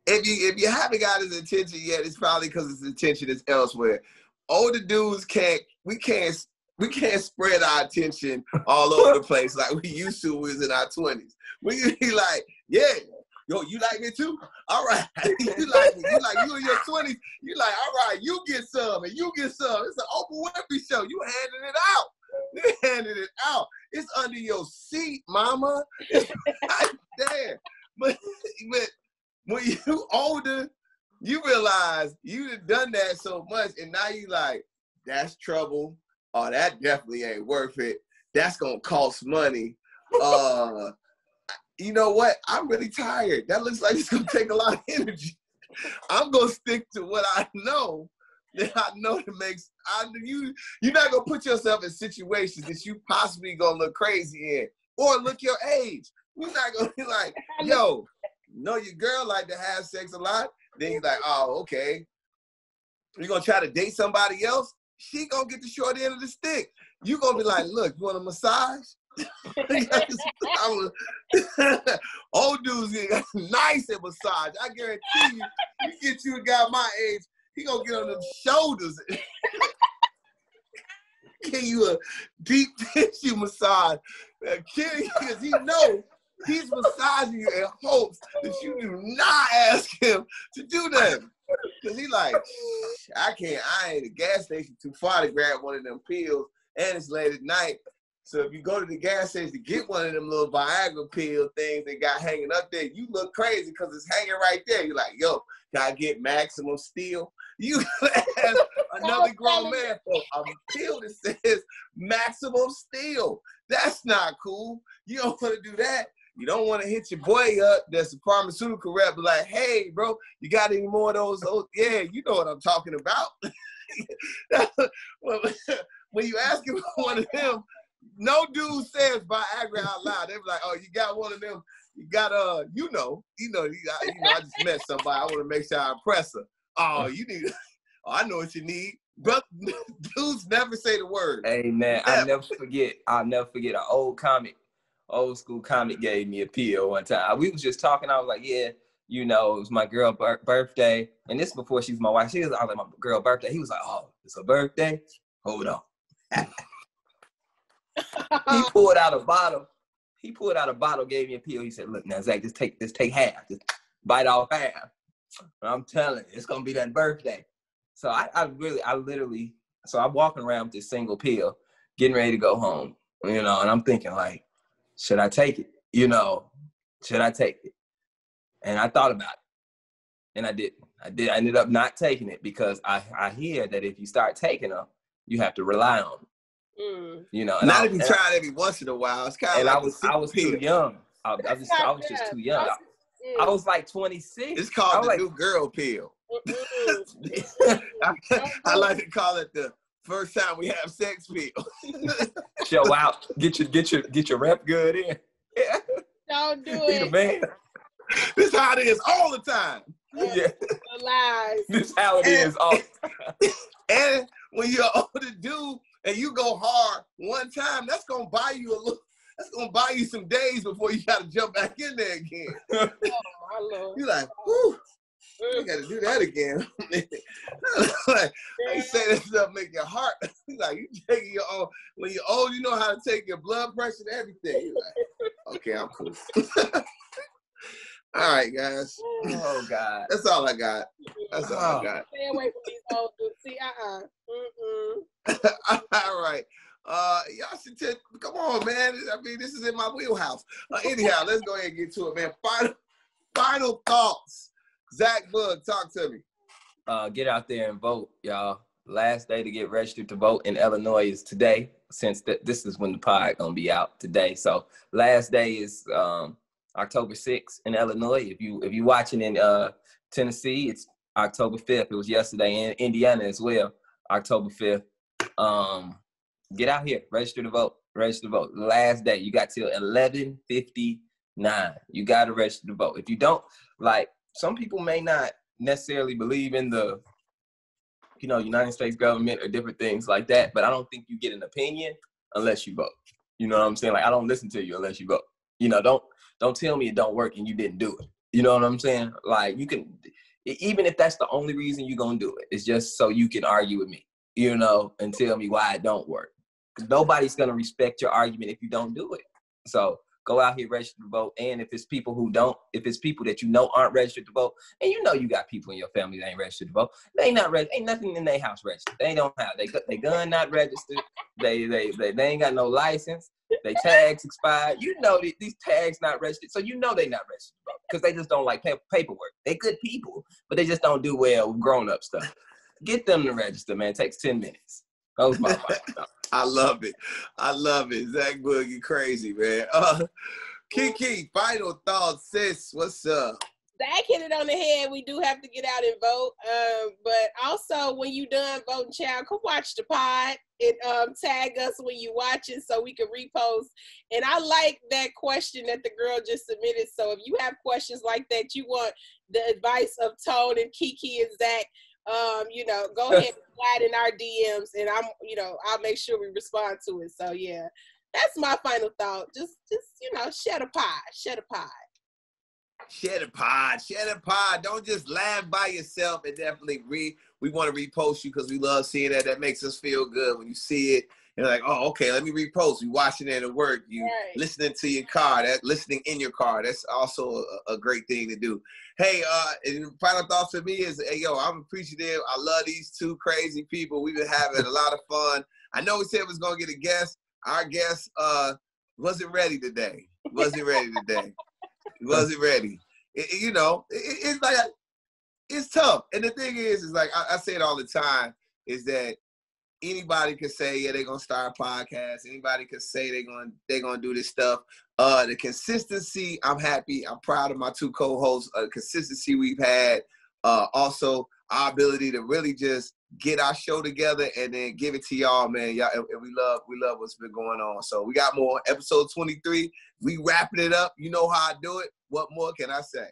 if you haven't got his attention yet, it's probably because his attention is elsewhere. Older dudes we can't spread our attention all over the place like we used to when we was in our 20s. We be like, yeah, yo, you like me too? All right. You like me. You in your 20s. You like, all right, you get some and you get some. It's an Oprah Winfrey show. You handing it out. You handing it out. It's under your seat, mama. It's right there. But when you older, you realize you've done that so much, and now you like, that's trouble. Oh, that definitely ain't worth it. That's gonna cost money. You know what? I'm really tired. That looks like it's gonna take a lot of energy. I'm gonna stick to what I know. That I know that makes you're not gonna put yourself in situations that you possibly gonna look crazy in or look your age. You're not gonna be like, yo, know your girl like to have sex a lot. Then you're like, oh, okay. You're gonna try to date somebody else. She gonna get the short end of the stick. You gonna be like, look, you want a massage? Old dudes get nice at massage. I guarantee you get you a guy my age, he gonna get on them shoulders. Give you a deep tissue massage. Because he know he's massaging you in hopes that you do not ask him to do that. Because he like, I ain't at a gas station too far to grab one of them pills, and it's late at night. So if you go to the gas station to get one of them little Viagra pill things they got hanging up there, you look crazy because it's hanging right there. You're like, yo, can I get maximum steel? You ask another grown man for a pill that says maximum steel. That's not cool. You don't want to do that. You don't want to hit your boy up that's a pharmaceutical rep, be like, hey, bro, you got any more of those? Oh, yeah, you know what I'm talking about. When you ask him for one of them, no dude says Viagra out loud. They be like, oh, you got one of them. You got, I just met somebody. I want to make sure I impress her. Oh, you need, I know what you need. But dudes never say the word. Hey, man, I'll never forget an old school comic gave me a pill one time. We was just talking. I was like, yeah, you know, it was my girl's birthday. And this before she was my wife. I was like, my girl's birthday. He was like, oh, it's her birthday? Hold on. He pulled out a bottle, gave me a pill. He said, look, now, Zach, just take half. Just bite off half. I'm telling you, it's going to be that birthday. So I'm walking around with this single pill, getting ready to go home, you know, and I'm thinking like, should I take it? You know, should I take it? And I thought about it, and I didn't. I ended up not taking it because I hear that if you start taking them, you have to rely on them. You know, not if you try it every once in a while. It's kind of like I was too young. I was just too young. I was like 26. It's called the new girl pill. I like to call it the first time we have sex pill. Show out, get your rep good in. Don't do Be the man. This is how it is all the time. Yeah. Lies. This is how it is all the time. And when you're an older dude and you go hard one time, that's gonna buy you a little. That's gonna buy you some days before you gotta jump back in there again. Oh, my Lord. You're like, whew, you gotta do that again. Like you say that stuff make your heart. Like you taking your own. When you're old, you know how to take your blood pressure and everything. You're like, okay, I'm cool. All right, guys. Oh God. That's all I got. That's all I got. Stay away from these old dudes. See, All right. Y'all should come on, man. I mean, this is in my wheelhouse. Anyhow, let's go ahead and get to it, man. Final thoughts. Zach Boog, talk to me. Get out there and vote, y'all. Last day to get registered to vote in Illinois is today, since this is when the pod gonna be out today. So last day is October 6th in Illinois. If you watching in Tennessee, it's October 5th. It was yesterday in Indiana as well, October 5th. Get out here, register to vote. Register to vote. Last day, you got till 11:59. You got to register to vote. If you don't, like, some people may not necessarily believe in the, United States government or different things like that, but I don't think you get an opinion unless you vote. You know what I'm saying? Like, I don't listen to you unless you vote. Don't tell me it don't work and you didn't do it. You know what I'm saying? Like, you can, even if that's the only reason you're going to do it, it's just so you can argue with me, and tell me why it don't work. Nobody's going to respect your argument if you don't do it. So go out here, register to vote. And if it's people that aren't registered to vote, and you got people in your family that ain't registered to vote, they ain't not registered. Ain't nothing in their house registered. They don't have. They gun not registered. They ain't got no license. They tags expired. These tags not registered. So they not registered to vote because they just don't like paperwork. They good people, but they just don't do well with grown-up stuff. Get them to register, man. It takes 10 minutes. That was my final. I love it. Zach Boog, you crazy, man. Keke, final thoughts, sis. What's up? Zach hit it on the head. We do have to get out and vote. But also, when you done voting, child, come watch the pod and tag us when you watch it so we can repost. And I like that question that the girl just submitted. So if you have questions like that, you want the advice of Tone and Keke and Zach, go ahead and slide in our DMs, and I'll make sure we respond to it. So yeah, that's my final thought. Just share the pod. Share the pod. Don't just laugh by yourself. And definitely we want to repost you because we love seeing that. That makes us feel good when you see it. And like, oh, okay, let me repost. You watching it at work. You listening to your car. Listening in your car. That's also a great thing to do. Hey, and final thoughts for me is, hey, yo, I'm appreciative. I love these two crazy people. We've been having a lot of fun. I know we said we was going to get a guest. Our guest wasn't ready today. Wasn't ready. It's like, it's tough. And the thing is like, I say it all the time, is that anybody could say, yeah, they're going to start a podcast. Anybody could say they're going to do this stuff. The consistency, I'm happy. I'm proud of my two co-hosts. The consistency we've had. Also, our ability to really just get our show together and then give it to y'all, man. Y'all, and we love what's been going on. So we got more. Episode 23. We wrapping it up. You know how I do it. What more can I say?